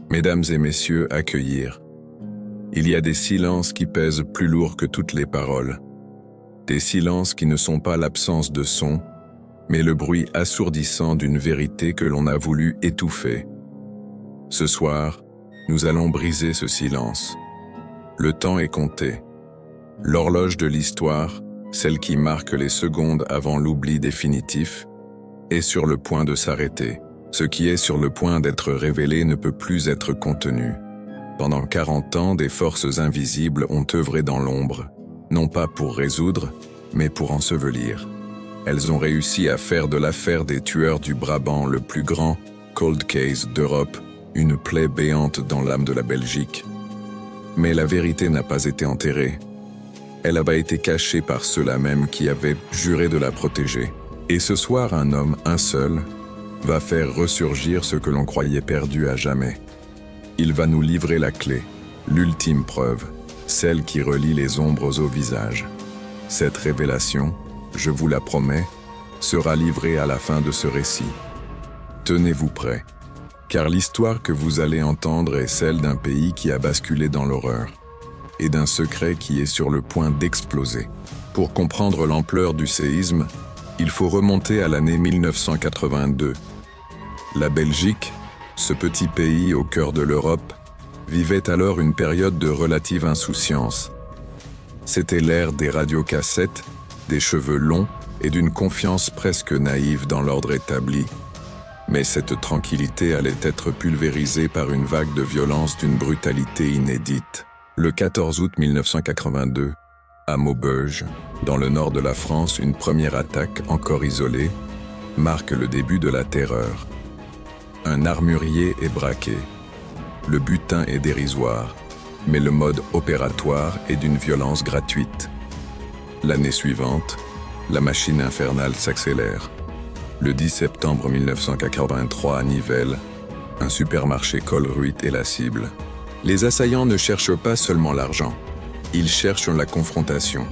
Mesdames et messieurs, accueillir. Il y a des silences qui pèsent plus lourd que toutes les paroles. Des silences qui ne sont pas l'absence de son, mais le bruit assourdissant d'une vérité que l'on a voulu étouffer. Ce soir, nous allons briser ce silence. Le temps est compté. L'horloge de l'histoire, celle qui marque les secondes avant l'oubli définitif, est sur le point de s'arrêter. Ce qui est sur le point d'être révélé ne peut plus être contenu. Pendant 40 ans, des forces invisibles ont œuvré dans l'ombre, non pas pour résoudre, mais pour ensevelir. Elles ont réussi à faire de l'affaire des tueurs du Brabant le plus grand cold case d'Europe, une plaie béante dans l'âme de la Belgique. Mais la vérité n'a pas été enterrée. Elle a été cachée par ceux-là même qui avaient juré de la protéger. Et ce soir, un homme, un seul, va faire ressurgir ce que l'on croyait perdu à jamais. Il va nous livrer la clé, l'ultime preuve, celle qui relie les ombres au visage. Cette révélation, je vous la promets, sera livrée à la fin de ce récit. Tenez-vous prêts, car l'histoire que vous allez entendre est celle d'un pays qui a basculé dans l'horreur, et d'un secret qui est sur le point d'exploser. Pour comprendre l'ampleur du séisme, il faut remonter à l'année 1982. La Belgique, ce petit pays au cœur de l'Europe, vivait alors une période de relative insouciance. C'était l'ère des radiocassettes, des cheveux longs et d'une confiance presque naïve dans l'ordre établi. Mais cette tranquillité allait être pulvérisée par une vague de violence d'une brutalité inédite. Le 14 août 1982, à Maubeuge, dans le nord de la France, une première attaque, encore isolée, marque le début de la terreur. Un armurier est braqué. Le butin est dérisoire, mais le mode opératoire est d'une violence gratuite. L'année suivante, la machine infernale s'accélère. Le 10 septembre 1983 à Nivelles, un supermarché Colruyt est la cible. Les assaillants ne cherchent pas seulement l'argent. Ils cherchent la confrontation.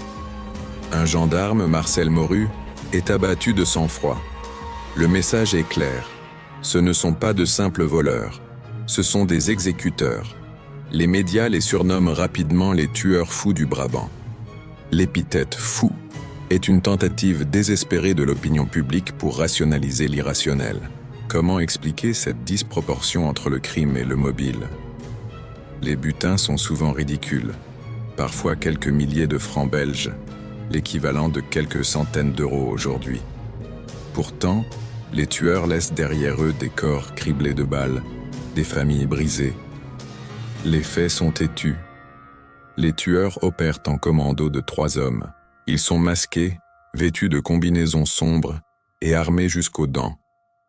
Un gendarme, Marcel Moru, est abattu de sang-froid. Le message est clair. Ce ne sont pas de simples voleurs. Ce sont des exécuteurs. Les médias les surnomment rapidement les tueurs fous du Brabant. L'épithète « fou » est une tentative désespérée de l'opinion publique pour rationaliser l'irrationnel. Comment expliquer cette disproportion entre le crime et le mobile? Les butins sont souvent ridicules. Parfois quelques milliers de francs belges, l'équivalent de quelques centaines d'euros aujourd'hui. Pourtant, les tueurs laissent derrière eux des corps criblés de balles, des familles brisées. Les faits sont têtus. Les tueurs opèrent en commando de 3 hommes. Ils sont masqués, vêtus de combinaisons sombres et armés jusqu'aux dents.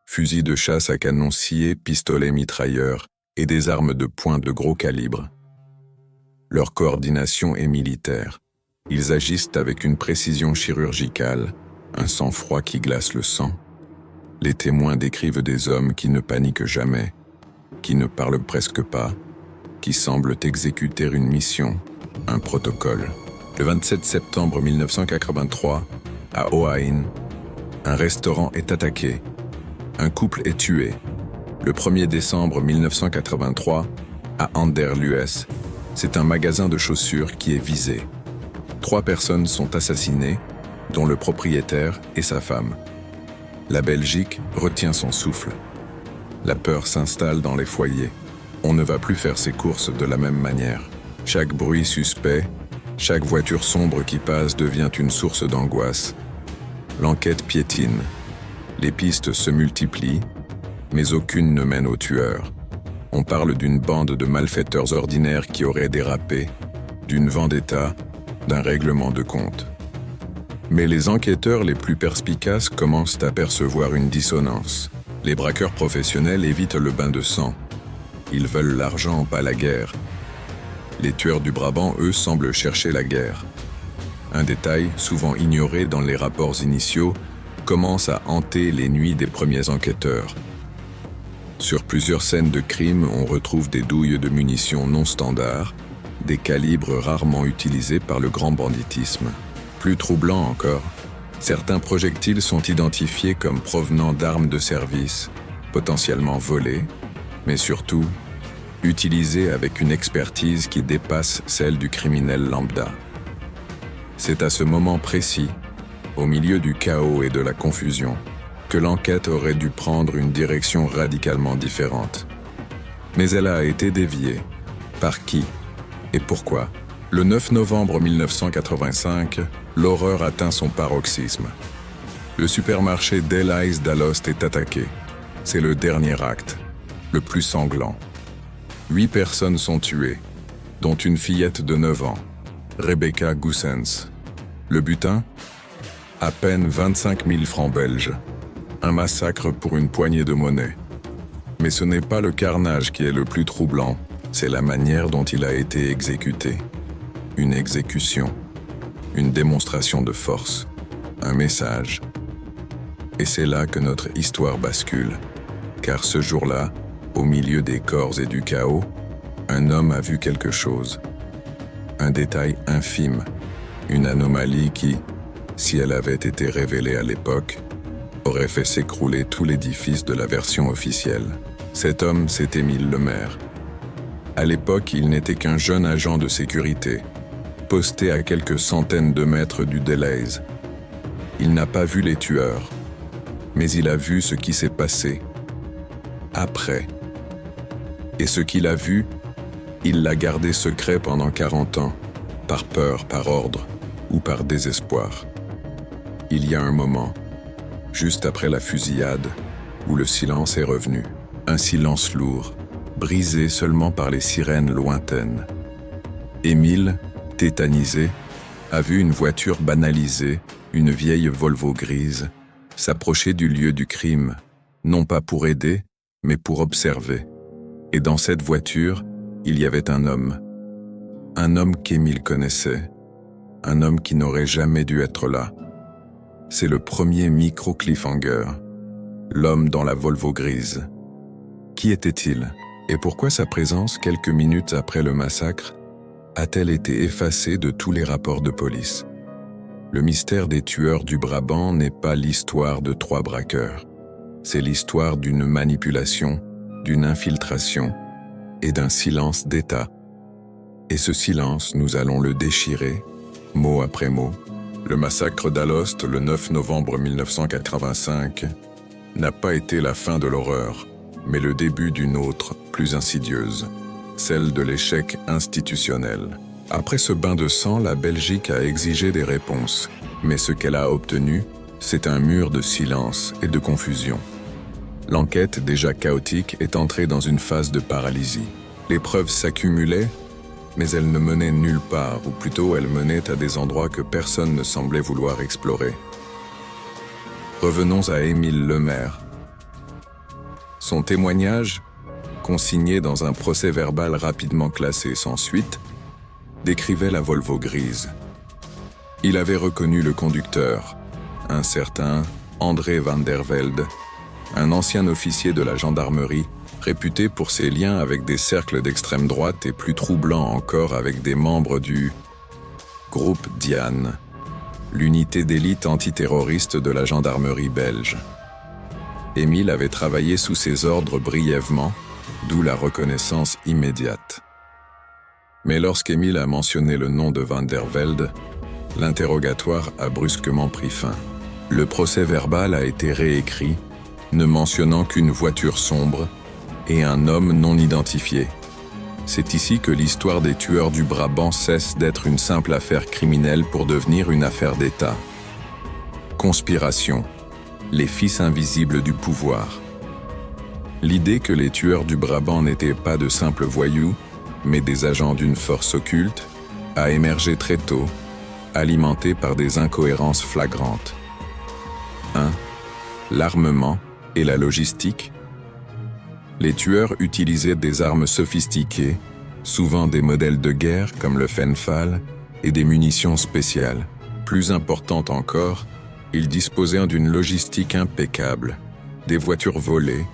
Fusils de chasse à canon scié, pistolets mitrailleurs et des armes de poing de gros calibre. Leur coordination est militaire. Ils agissent avec une précision chirurgicale, un sang-froid qui glace le sang. Les témoins décrivent des hommes qui ne paniquent jamais, qui ne parlent presque pas, qui semblent exécuter une mission, un protocole. Le 27 septembre 1983, à Ohain, un restaurant est attaqué. Un couple est tué. Le 1er décembre 1983, à Anderlues, c'est un magasin de chaussures qui est visé. 3 personnes sont assassinées, dont le propriétaire et sa femme. La Belgique retient son souffle. La peur s'installe dans les foyers. On ne va plus faire ses courses de la même manière. Chaque bruit suspect, chaque voiture sombre qui passe devient une source d'angoisse. L'enquête piétine. Les pistes se multiplient, mais aucune ne mène au tueur. On parle d'une bande de malfaiteurs ordinaires qui auraient dérapé, d'une vendetta, d'un règlement de compte. Mais les enquêteurs les plus perspicaces commencent à percevoir une dissonance. Les braqueurs professionnels évitent le bain de sang. Ils veulent l'argent, pas la guerre. Les tueurs du Brabant, eux, semblent chercher la guerre. Un détail, souvent ignoré dans les rapports initiaux, commence à hanter les nuits des premiers enquêteurs. Sur plusieurs scènes de crime, on retrouve des douilles de munitions non standards, des calibres rarement utilisés par le grand banditisme. Plus troublant encore, certains projectiles sont identifiés comme provenant d'armes de service, potentiellement volées, mais surtout, utilisés avec une expertise qui dépasse celle du criminel lambda. C'est à ce moment précis, au milieu du chaos et de la confusion, que l'enquête aurait dû prendre une direction radicalement différente. Mais elle a été déviée. Par qui et pourquoi? Le 9 novembre 1985, l'horreur atteint son paroxysme. Le supermarché Delhaize d'Alost est attaqué. C'est le dernier acte, le plus sanglant. 8 personnes sont tuées, dont une fillette de 9 ans, Rebecca Goossens. Le butin? À peine 25 000 francs belges. Un massacre pour une poignée de monnaie. Mais ce n'est pas le carnage qui est le plus troublant, c'est la manière dont il a été exécuté. Une exécution, une démonstration de force, un message. Et c'est là que notre histoire bascule, car ce jour-là, au milieu des corps et du chaos, un homme a vu quelque chose. Un détail infime, une anomalie qui, si elle avait été révélée à l'époque, aurait fait s'écrouler tout l'édifice de la version officielle. Cet homme, c'est Émile Lemaire. À l'époque, il n'était qu'un jeune agent de sécurité, posté à quelques centaines de mètres du Delhaize. Il n'a pas vu les tueurs, mais il a vu ce qui s'est passé après. Et ce qu'il a vu, il l'a gardé secret pendant 40 ans, par peur, par ordre ou par désespoir. Il y a un moment, juste après la fusillade, où le silence est revenu. Un silence lourd, brisé seulement par les sirènes lointaines. Émile, tétanisé, a vu une voiture banalisée, une vieille Volvo grise, s'approcher du lieu du crime, non pas pour aider, mais pour observer. Et dans cette voiture, il y avait un homme qu'Émile connaissait, un homme qui n'aurait jamais dû être là. C'est le premier micro-cliffhanger, l'homme dans la Volvo grise. Qui était-il? Et pourquoi sa présence, quelques minutes après le massacre, a-t-elle été effacée de tous les rapports de police? Le mystère des tueurs du Brabant n'est pas l'histoire de 3 braqueurs. C'est l'histoire d'une manipulation, d'une infiltration et d'un silence d'État. Et ce silence, nous allons le déchirer, mot après mot. Le massacre d'Alost, le 9 novembre 1985, n'a pas été la fin de l'horreur, mais le début d'une autre, plus insidieuse, celle de l'échec institutionnel. Après ce bain de sang, la Belgique a exigé des réponses, mais ce qu'elle a obtenu, c'est un mur de silence et de confusion. L'enquête, déjà chaotique, est entrée dans une phase de paralysie. Les preuves s'accumulaient, mais elles ne menaient nulle part, ou plutôt elles menaient à des endroits que personne ne semblait vouloir explorer. Revenons à Émile Lemaire. Son témoignage, consigné dans un procès-verbal rapidement classé sans suite, décrivait la Volvo grise. Il avait reconnu le conducteur, un certain André van der Velde, un ancien officier de la gendarmerie, réputé pour ses liens avec des cercles d'extrême droite et plus troublant encore avec des membres du groupe Diane, l'unité d'élite antiterroriste de la gendarmerie belge. Émile avait travaillé sous ses ordres brièvement, d'où la reconnaissance immédiate. Mais lorsqu'Émile a mentionné le nom de Van der Velde, l'interrogatoire a brusquement pris fin. Le procès-verbal a été réécrit, ne mentionnant qu'une voiture sombre et un homme non identifié. C'est ici que l'histoire des tueurs du Brabant cesse d'être une simple affaire criminelle pour devenir une affaire d'État. Conspiration, les fils invisibles du pouvoir. L'idée que les tueurs du Brabant n'étaient pas de simples voyous, mais des agents d'une force occulte, a émergé très tôt, alimentée par des incohérences flagrantes. 1. L'armement et la logistique. Les tueurs utilisaient des armes sophistiquées, souvent des modèles de guerre comme le Fenfal, et des munitions spéciales. Plus importante encore, ils disposaient d'une logistique impeccable, des voitures volées,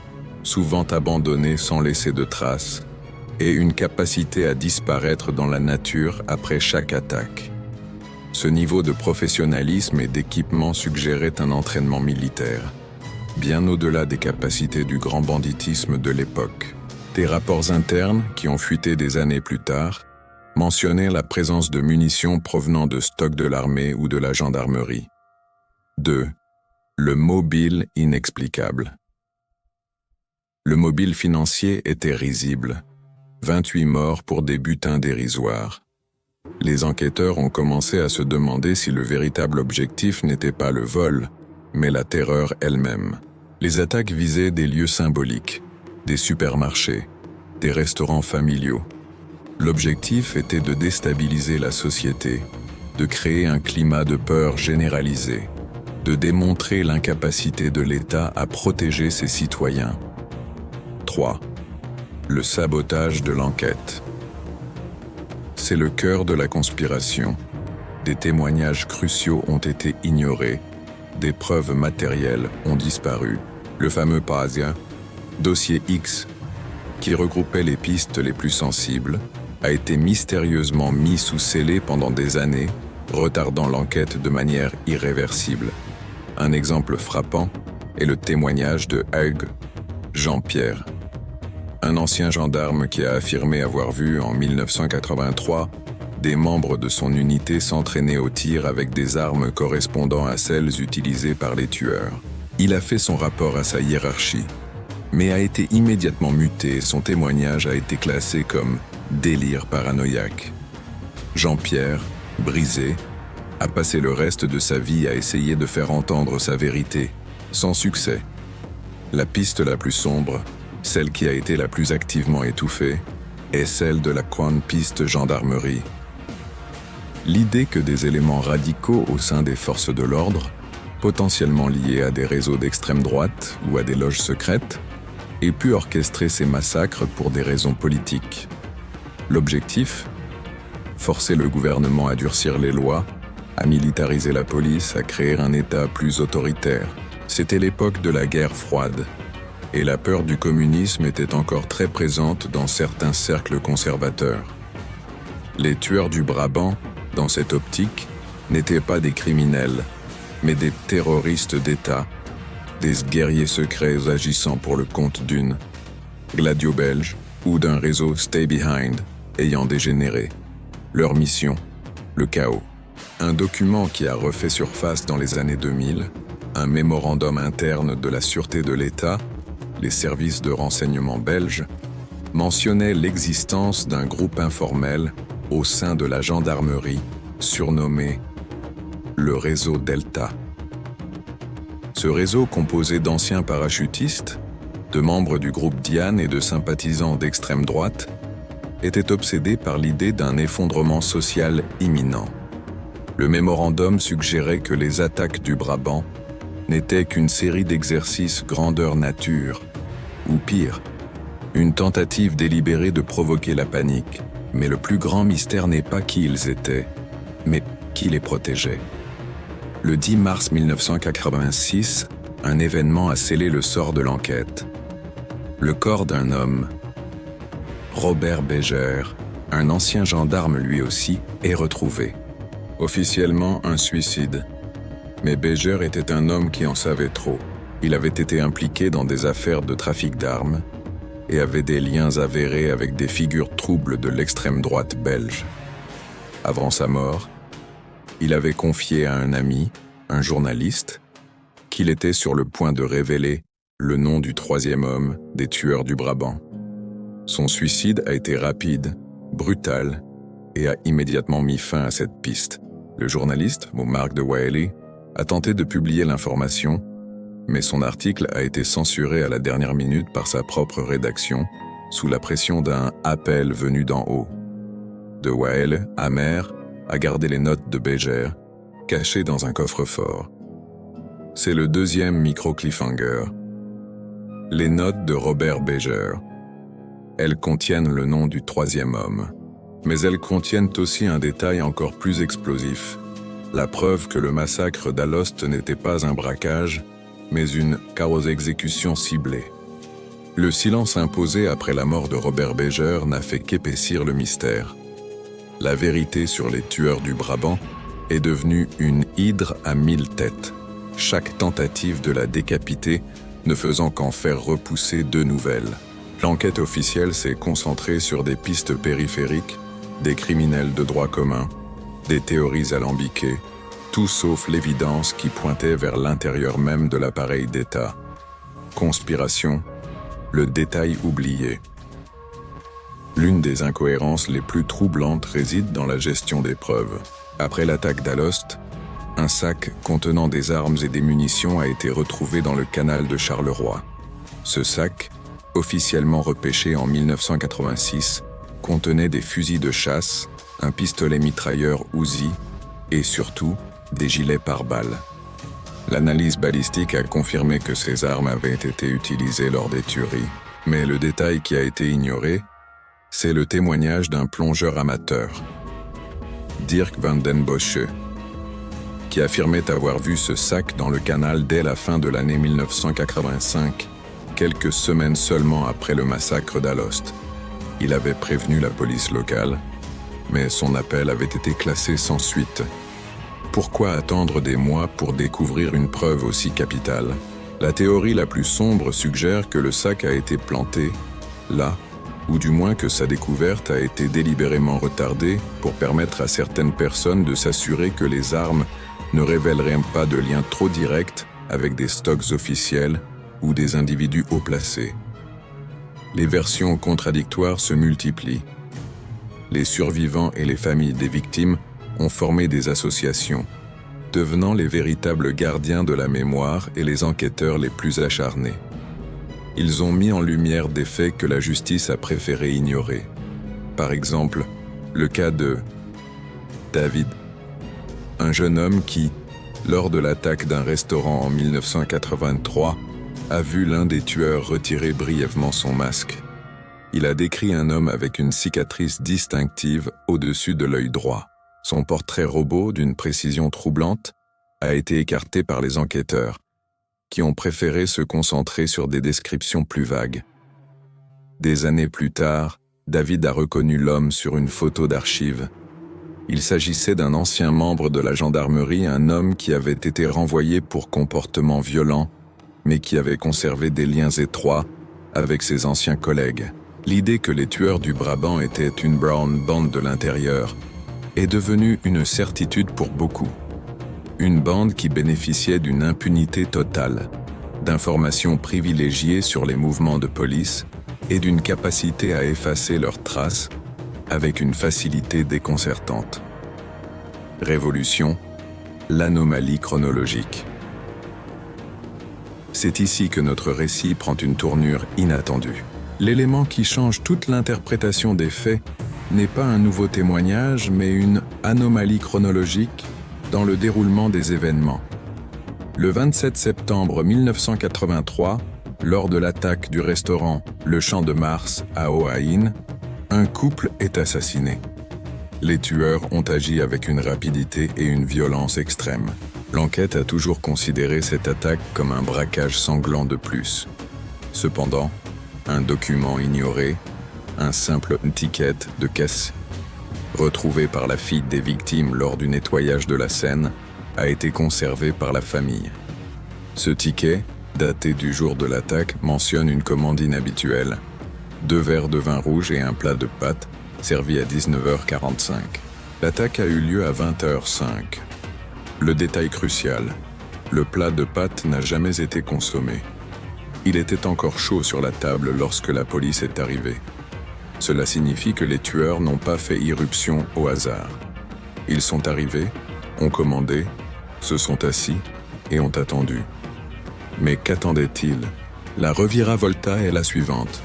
souvent abandonnées sans laisser de traces, et une capacité à disparaître dans la nature après chaque attaque. Ce niveau de professionnalisme et d'équipement suggérait un entraînement militaire, bien au-delà des capacités du grand banditisme de l'époque. Des rapports internes, qui ont fuité des années plus tard, mentionnaient la présence de munitions provenant de stocks de l'armée ou de la gendarmerie. 2. Le mobile inexplicable. Le mobile financier était risible. 28 morts pour des butins dérisoires. Les enquêteurs ont commencé à se demander si le véritable objectif n'était pas le vol, mais la terreur elle-même. Les attaques visaient des lieux symboliques, des supermarchés, des restaurants familiaux. L'objectif était de déstabiliser la société, de créer un climat de peur généralisé, de démontrer l'incapacité de l'État à protéger ses citoyens. 3. Le sabotage de l'enquête. C'est le cœur de la conspiration. Des témoignages cruciaux ont été ignorés, des preuves matérielles ont disparu. Le fameux PASIA, dossier X, qui regroupait les pistes les plus sensibles, a été mystérieusement mis sous scellé pendant des années, retardant l'enquête de manière irréversible. Un exemple frappant est le témoignage de Hugues Jean-Pierre, un ancien gendarme qui a affirmé avoir vu en 1983 des membres de son unité s'entraîner au tir avec des armes correspondant à celles utilisées par les tueurs. Il a fait son rapport à sa hiérarchie, mais a été immédiatement muté et son témoignage a été classé comme délire paranoïaque. Jean-Pierre, brisé, a passé le reste de sa vie à essayer de faire entendre sa vérité, sans succès. La piste la plus sombre, celle qui a été la plus activement étouffée, est celle de la Crown Piste Gendarmerie. L'idée que des éléments radicaux au sein des forces de l'ordre, potentiellement liés à des réseaux d'extrême droite ou à des loges secrètes, aient pu orchestrer ces massacres pour des raisons politiques. L'objectif ? Forcer le gouvernement à durcir les lois, à militariser la police, à créer un État plus autoritaire. C'était l'époque de la guerre froide, et la peur du communisme était encore très présente dans certains cercles conservateurs. Les tueurs du Brabant, dans cette optique, n'étaient pas des criminels, mais des terroristes d'État, des guerriers secrets agissant pour le compte d'une Gladio belge ou d'un réseau Stay Behind ayant dégénéré. Leur mission, le chaos. Un document qui a refait surface dans les années 2000, un mémorandum interne de la Sûreté de l'État, les services de renseignement belges, mentionnait l'existence d'un groupe informel au sein de la gendarmerie, surnommé le réseau Delta. Ce réseau, composé d'anciens parachutistes, de membres du groupe Diane et de sympathisants d'extrême droite, était obsédé par l'idée d'un effondrement social imminent. Le mémorandum suggérait que les attaques du Brabant n'étaient qu'une série d'exercices grandeur nature, ou pire, une tentative délibérée de provoquer la panique. Mais le plus grand mystère n'est pas qui ils étaient, mais qui les protégeait. Le 10 mars 1986, un événement a scellé le sort de l'enquête. Le corps d'un homme, Robert Béger, un ancien gendarme lui aussi, est retrouvé. Officiellement un suicide. Mais Béger était un homme qui en savait trop. Il avait été impliqué dans des affaires de trafic d'armes et avait des liens avérés avec des figures troubles de l'extrême droite belge. Avant sa mort, il avait confié à un ami, un journaliste, qu'il était sur le point de révéler le nom du troisième homme des tueurs du Brabant. Son suicide a été rapide, brutal, et a immédiatement mis fin à cette piste. Le journaliste, Marc de Waele, a tenté de publier l'information, mais son article a été censuré à la dernière minute par sa propre rédaction, sous la pression d'un appel venu d'en haut. De Waele, amer, a gardé les notes de Béger, cachées dans un coffre-fort. C'est le deuxième micro-cliffhanger. Les notes de Robert Béger. Elles contiennent le nom du troisième homme, mais elles contiennent aussi un détail encore plus explosif. La preuve que le massacre d'Alost n'était pas un braquage, mais une exécution ciblée. Le silence imposé après la mort de Robert Béger n'a fait qu'épaissir le mystère. La vérité sur les tueurs du Brabant est devenue une hydre à 1000 têtes, chaque tentative de la décapiter ne faisant qu'en faire repousser de nouvelles. L'enquête officielle s'est concentrée sur des pistes périphériques, des criminels de droit commun, des théories alambiquées, tout sauf l'évidence qui pointait vers l'intérieur même de l'appareil d'État. Conspiration, le détail oublié. L'une des incohérences les plus troublantes réside dans la gestion des preuves. Après l'attaque d'Alost, un sac contenant des armes et des munitions a été retrouvé dans le canal de Charleroi. Ce sac, officiellement repêché en 1986, contenait des fusils de chasse, un pistolet mitrailleur Uzi et surtout des gilets pare-balles. L'analyse balistique a confirmé que ces armes avaient été utilisées lors des tueries, mais le détail qui a été ignoré, c'est le témoignage d'un plongeur amateur, Dirk van den Bosche, qui affirmait avoir vu ce sac dans le canal dès la fin de l'année 1985, quelques semaines seulement après le massacre d'Alost. Il avait prévenu la police locale, mais son appel avait été classé sans suite. Pourquoi attendre des mois pour découvrir une preuve aussi capitale? La théorie la plus sombre suggère que le sac a été planté là, ou du moins que sa découverte a été délibérément retardée pour permettre à certaines personnes de s'assurer que les armes ne révéleraient pas de lien trop direct avec des stocks officiels ou des individus haut placés. Les versions contradictoires se multiplient. Les survivants et les familles des victimes ont formé des associations, devenant les véritables gardiens de la mémoire et les enquêteurs les plus acharnés. Ils ont mis en lumière des faits que la justice a préféré ignorer. Par exemple, le cas de David, un jeune homme qui, lors de l'attaque d'un restaurant en 1983, a vu l'un des tueurs retirer brièvement son masque. Il a décrit un homme avec une cicatrice distinctive au-dessus de l'œil droit. Son portrait robot, d'une précision troublante, a été écarté par les enquêteurs, qui ont préféré se concentrer sur des descriptions plus vagues. Des années plus tard, David a reconnu l'homme sur une photo d'archives. Il s'agissait d'un ancien membre de la gendarmerie, un homme qui avait été renvoyé pour comportement violent, mais qui avait conservé des liens étroits avec ses anciens collègues. L'idée que les tueurs du Brabant étaient une brown band de l'intérieur est devenue une certitude pour beaucoup. Une bande qui bénéficiait d'une impunité totale, d'informations privilégiées sur les mouvements de police et d'une capacité à effacer leurs traces avec une facilité déconcertante. Révolution, l'anomalie chronologique. C'est ici que notre récit prend une tournure inattendue. L'élément qui change toute l'interprétation des faits n'est pas un nouveau témoignage, mais une anomalie chronologique dans le déroulement des événements. Le 27 septembre 1983, lors de l'attaque du restaurant Le Champ de Mars à Ohain, un couple est assassiné. Les tueurs ont agi avec une rapidité et une violence extrêmes. L'enquête a toujours considéré cette attaque comme un braquage sanglant de plus. Cependant, un document ignoré, un simple ticket de caisse, retrouvé par la fille des victimes lors du nettoyage de la scène, a été conservé par la famille. Ce ticket, daté du jour de l'attaque, mentionne une commande inhabituelle, 2 verres de vin rouge et un plat de pâtes, servi à 19h45. L'attaque a eu lieu à 20h05. Le détail crucial, le plat de pâtes n'a jamais été consommé. Il était encore chaud sur la table lorsque la police est arrivée. Cela signifie que les tueurs n'ont pas fait irruption au hasard. Ils sont arrivés, ont commandé, se sont assis et ont attendu. Mais qu'attendaient-ils? La reviravolta est la suivante.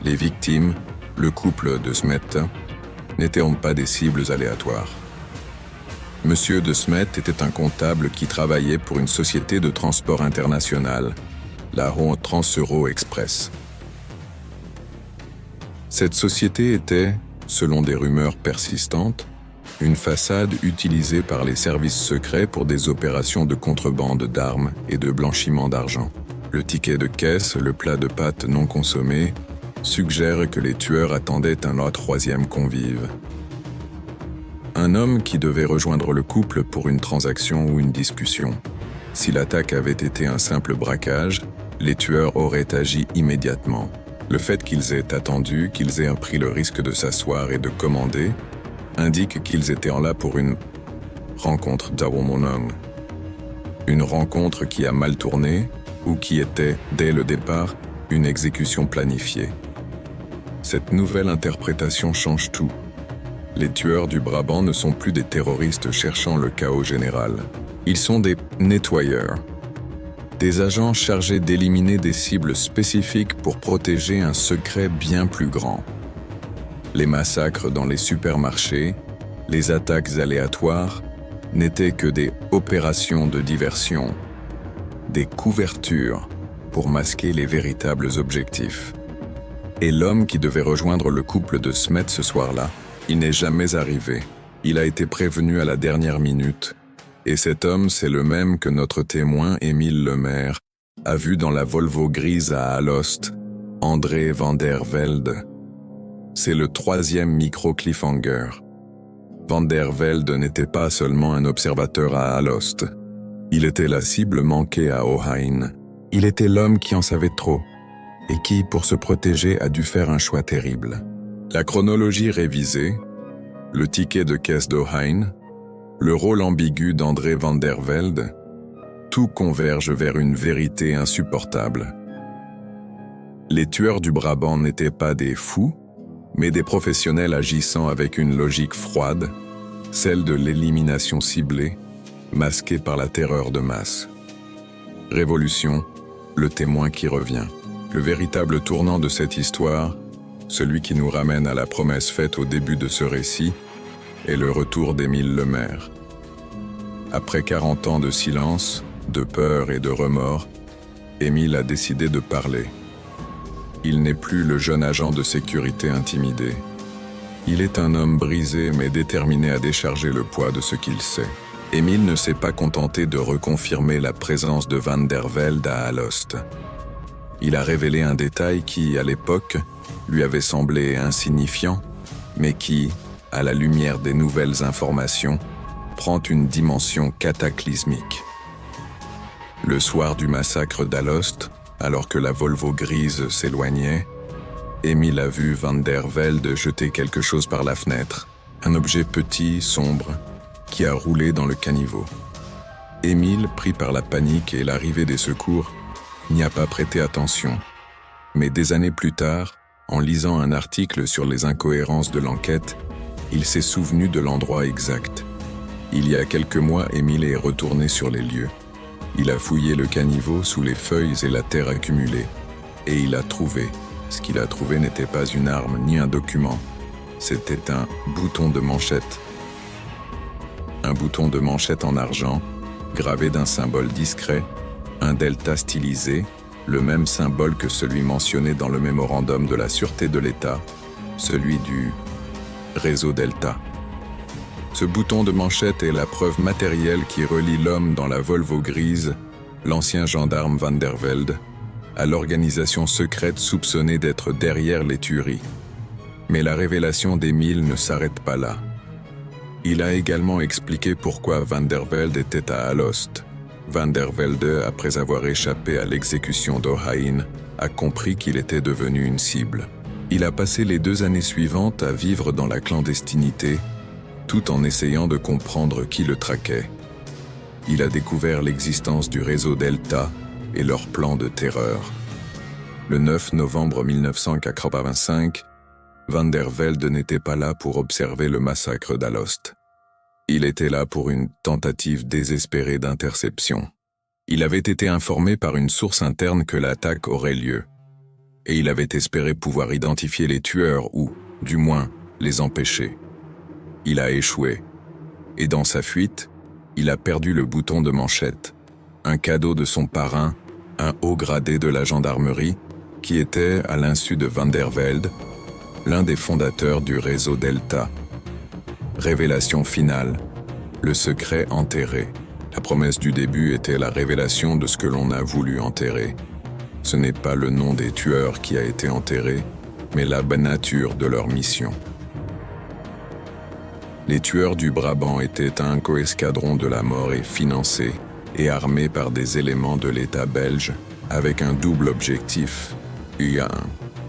Les victimes, le couple de Smet, n'étaient pas des cibles aléatoires. Monsieur de Smet était un comptable qui travaillait pour une société de transport international, la Trans-Euro Express. Cette société était, selon des rumeurs persistantes, une façade utilisée par les services secrets pour des opérations de contrebande d'armes et de blanchiment d'argent. Le ticket de caisse, le plat de pâtes non consommé, suggèrent que les tueurs attendaient un 3e convive. Un homme qui devait rejoindre le couple pour une transaction ou une discussion. Si l'attaque avait été un simple braquage, les tueurs auraient agi immédiatement. Le fait qu'ils aient attendu, qu'ils aient pris le risque de s'asseoir et de commander, indique qu'ils étaient là pour une rencontre d'Awomonong. Une rencontre qui a mal tourné ou qui était, dès le départ, une exécution planifiée. Cette nouvelle interprétation change tout. Les tueurs du Brabant ne sont plus des terroristes cherchant le chaos général. Ils sont des nettoyeurs. Des agents chargés d'éliminer des cibles spécifiques pour protéger un secret bien plus grand. Les massacres dans les supermarchés, les attaques aléatoires, n'étaient que des opérations de diversion, des couvertures pour masquer les véritables objectifs. Et l'homme qui devait rejoindre le couple de Smet ce soir-là, il n'est jamais arrivé. Il a été prévenu à la dernière minute. Et cet homme, c'est le même que notre témoin, Émile Lemaire, a vu dans la Volvo grise à Alost, André van der Velde. C'est le 3e micro-cliffhanger. Van der Velde n'était pas seulement un observateur à Alost. Il était la cible manquée à Ohain. Il était l'homme qui en savait trop, et qui, pour se protéger, a dû faire un choix terrible. La chronologie révisée, le ticket de caisse d'Ohain, le rôle ambigu d'André van der Velde, tout converge vers une vérité insupportable. Les tueurs du Brabant n'étaient pas des fous, mais des professionnels agissant avec une logique froide, celle de l'élimination ciblée, masquée par la terreur de masse. Révolution, le témoin qui revient. Le véritable tournant de cette histoire, celui qui nous ramène à la promesse faite au début de ce récit, est le retour d'Émile Lemaire. Après 40 ans de silence, de peur et de remords, Émile a décidé de parler. Il n'est plus le jeune agent de sécurité intimidé. Il est un homme brisé mais déterminé à décharger le poids de ce qu'il sait. Émile ne s'est pas contenté de reconfirmer la présence de Van der Velde à Alost. Il a révélé un détail qui, à l'époque, lui avait semblé insignifiant, mais qui, à la lumière des nouvelles informations, prend une dimension cataclysmique. Le soir du massacre d'Alost, alors que la Volvo grise s'éloignait, Émile a vu Van der Velde jeter quelque chose par la fenêtre, un objet petit, sombre, qui a roulé dans le caniveau. Émile, pris par la panique et l'arrivée des secours, n'y a pas prêté attention. Mais des années plus tard, en lisant un article sur les incohérences de l'enquête, il s'est souvenu de l'endroit exact. Il y a quelques mois, Émile est retourné sur les lieux. Il a fouillé le caniveau sous les feuilles et la terre accumulée. Et il a trouvé. Ce qu'il a trouvé n'était pas une arme ni un document. C'était un bouton de manchette. Un bouton de manchette en argent, gravé d'un symbole discret, un delta stylisé, le même symbole que celui mentionné dans le mémorandum de la Sûreté de l'État, celui du réseau Delta. Ce bouton de manchette est la preuve matérielle qui relie l'homme dans la Volvo grise, l'ancien gendarme Van der Velde, à l'organisation secrète soupçonnée d'être derrière les tueries. Mais la révélation d'Émile ne s'arrête pas là. Il a également expliqué pourquoi Van der Velde était à Alost. Van der Velde, après avoir échappé à l'exécution d'Ohain, a compris qu'il était devenu une cible. Il a passé les 2 années suivantes à vivre dans la clandestinité, tout en essayant de comprendre qui le traquait. Il a découvert l'existence du réseau Delta et leur plan de terreur. Le 9 novembre 1985, Van der Velde n'était pas là pour observer le massacre d'Alost. Il était là pour une tentative désespérée d'interception. Il avait été informé par une source interne que l'attaque aurait lieu. Et il avait espéré pouvoir identifier les tueurs ou, du moins, les empêcher. Il a échoué. Et dans sa fuite, il a perdu le bouton de manchette, un cadeau de son parrain, un haut gradé de la gendarmerie, qui était, à l'insu de Van der Velde, l'un des fondateurs du réseau Delta. Révélation finale, le secret enterré. La promesse du début était la révélation de ce que l'on a voulu enterrer. Ce n'est pas le nom des tueurs qui a été enterré, mais la nature de leur mission. Les tueurs du Brabant étaient un coescadron de la mort et financés et armés par des éléments de l'État belge avec un double objectif,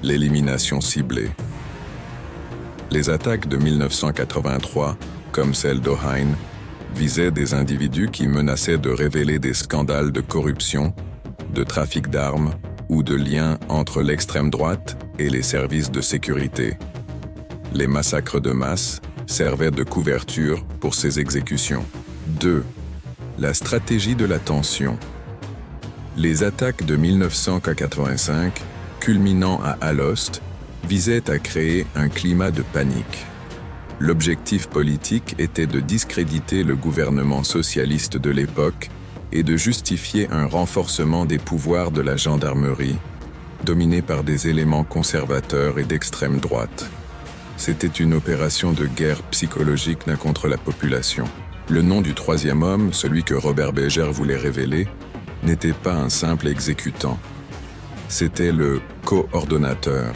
l'élimination ciblée. Les attaques de 1983, comme celle d'Ohain, visaient des individus qui menaçaient de révéler des scandales de corruption, de trafic d'armes ou de liens entre l'extrême droite et les services de sécurité. Les massacres de masse servaient de couverture pour ces exécutions. 2. La stratégie de la tension. Les attaques de 1985, culminant à Alost, visaient à créer un climat de panique. L'objectif politique était de discréditer le gouvernement socialiste de l'époque et de justifier un renforcement des pouvoirs de la gendarmerie, dominé par des éléments conservateurs et d'extrême droite. C'était une opération de guerre psychologique contre la population. Le nom du troisième homme, celui que Robert Béger voulait révéler, n'était pas un simple exécutant. C'était le coordonnateur,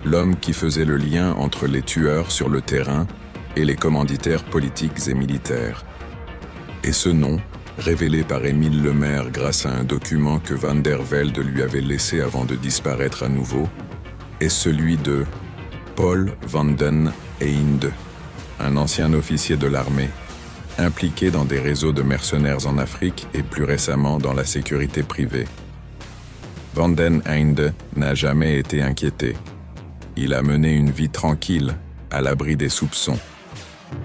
l'homme qui faisait le lien entre les tueurs sur le terrain et les commanditaires politiques et militaires. Et ce nom, révélé par Émile Lemaire grâce à un document que Van der Velde lui avait laissé avant de disparaître à nouveau, est celui de Paul van den Einde, un ancien officier de l'armée, impliqué dans des réseaux de mercenaires en Afrique et plus récemment dans la sécurité privée. Van den Einde n'a jamais été inquiété. Il a mené une vie tranquille, à l'abri des soupçons.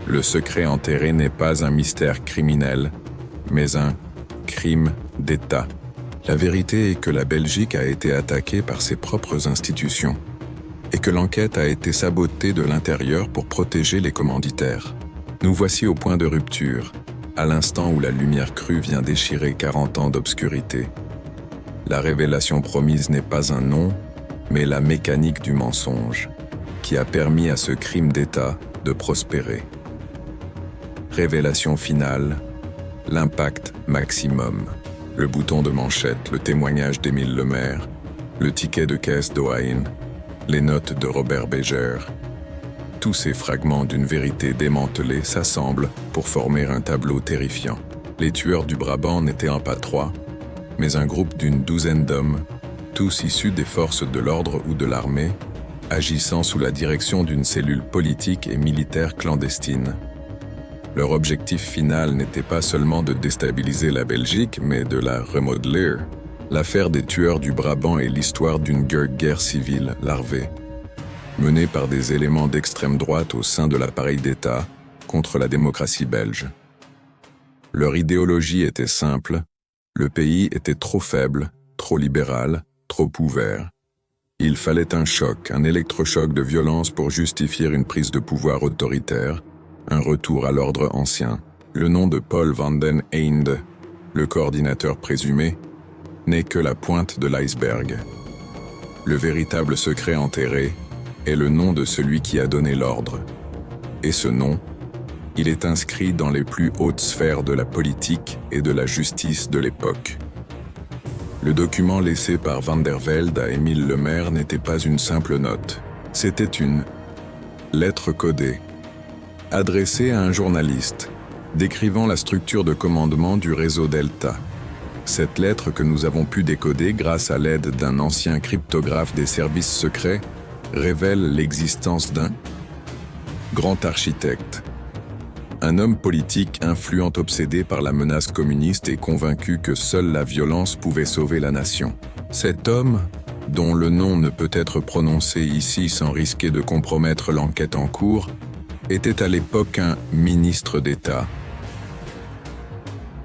Le secret enterré n'est pas un mystère criminel, mais un crime d'État. La vérité est que la Belgique a été attaquée par ses propres institutions et que l'enquête a été sabotée de l'intérieur pour protéger les commanditaires. Nous voici au point de rupture, à l'instant où la lumière crue vient déchirer 40 ans d'obscurité. La révélation promise n'est pas un nom, mais la mécanique du mensonge, qui a permis à ce crime d'État de prospérer. Révélation finale, l'impact maximum. Le bouton de manchette, le témoignage d'Émile Lemaire, le ticket de caisse d'Ohain, les notes de Robert Béger. Tous ces fragments d'une vérité démantelée s'assemblent pour former un tableau terrifiant. Les tueurs du Brabant n'étaient pas 3, mais un groupe d'une douzaine d'hommes, tous issus des forces de l'ordre ou de l'armée, agissant sous la direction d'une cellule politique et militaire clandestine. Leur objectif final n'était pas seulement de déstabiliser la Belgique, mais de la remodeler. L'affaire des tueurs du Brabant est l'histoire d'une guerre civile larvée, menée par des éléments d'extrême droite au sein de l'appareil d'État contre la démocratie belge. Leur idéologie était simple, le pays était trop faible, trop libéral, trop ouvert. Il fallait un choc, un électrochoc de violence pour justifier une prise de pouvoir autoritaire, un retour à l'ordre ancien. Le nom de Paul van den Einde, le coordinateur présumé, n'est que la pointe de l'iceberg. Le véritable secret enterré est le nom de celui qui a donné l'ordre. Et ce nom, il est inscrit dans les plus hautes sphères de la politique et de la justice de l'époque. Le document laissé par Van der Velde à Émile Lemaire n'était pas une simple note. C'était une lettre codée, adressée à un journaliste, décrivant la structure de commandement du réseau Delta. Cette lettre que nous avons pu décoder grâce à l'aide d'un ancien cryptographe des services secrets révèle l'existence d'un grand architecte, un homme politique influent obsédé par la menace communiste et convaincu que seule la violence pouvait sauver la nation. Cet homme, dont le nom ne peut être prononcé ici sans risquer de compromettre l'enquête en cours, était à l'époque un ministre d'État.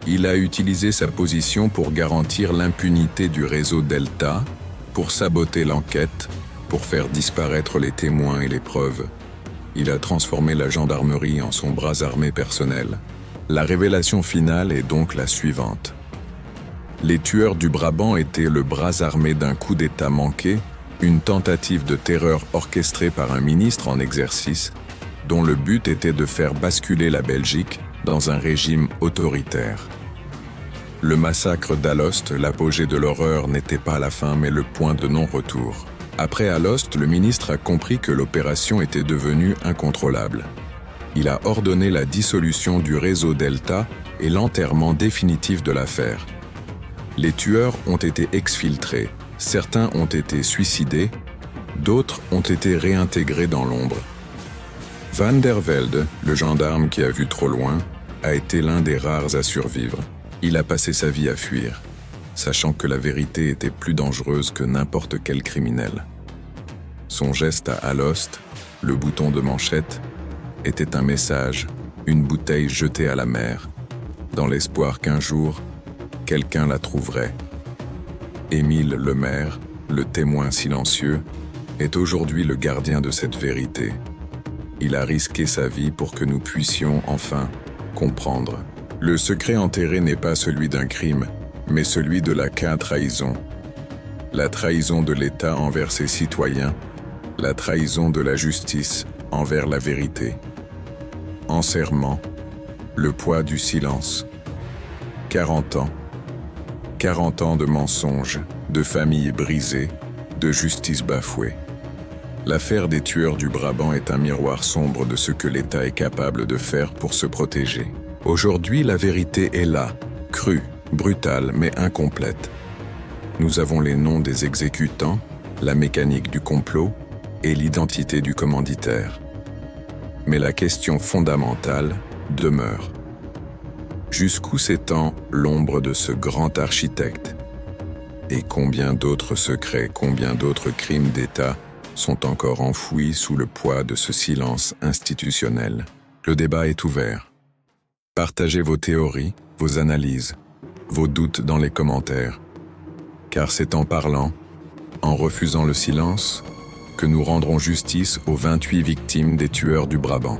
Il a utilisé sa position pour garantir l'impunité du réseau Delta, pour saboter l'enquête, pour faire disparaître les témoins et les preuves. Il a transformé la gendarmerie en son bras armé personnel. La révélation finale est donc la suivante. Les tueurs du Brabant étaient le bras armé d'un coup d'État manqué, une tentative de terreur orchestrée par un ministre en exercice, dont le but était de faire basculer la Belgique dans un régime autoritaire. Le massacre d'Alost, l'apogée de l'horreur, n'était pas la fin mais le point de non-retour. Après Alost, le ministre a compris que l'opération était devenue incontrôlable. Il a ordonné la dissolution du réseau Delta et l'enterrement définitif de l'affaire. Les tueurs ont été exfiltrés, certains ont été suicidés, D'autres ont été réintégrés dans l'ombre. Van der Velde, le gendarme qui a vu trop loin, a été l'un des rares à survivre. Il a passé sa vie à fuir, sachant que la vérité était plus dangereuse que n'importe quel criminel. Son geste à Alost, le bouton de manchette, était un message, une bouteille jetée à la mer, dans l'espoir qu'un jour, quelqu'un la trouverait. Émile Lemaire, le témoin silencieux, est aujourd'hui le gardien de cette vérité. Il a risqué sa vie pour que nous puissions enfin comprendre. Le secret enterré n'est pas celui d'un crime, mais celui de la trahison. La trahison de l'État envers ses citoyens, la trahison de la justice envers la vérité. Enserrement, le poids du silence. 40 ans. 40 ans de mensonges, de familles brisées, de justice bafouée. L'affaire des tueurs du Brabant est un miroir sombre de ce que l'État est capable de faire pour se protéger. Aujourd'hui, la vérité est là, crue, brutale, mais incomplète. Nous avons les noms des exécutants, la mécanique du complot et l'identité du commanditaire. Mais la question fondamentale demeure. Jusqu'où s'étend l'ombre de ce grand architecte? Et combien d'autres secrets, combien d'autres crimes d'État sont encore enfouis sous le poids de ce silence institutionnel? Le débat est ouvert. Partagez vos théories, vos analyses, vos doutes dans les commentaires. Car c'est en parlant, en refusant le silence, que nous rendrons justice aux 28 victimes des tueurs du Brabant.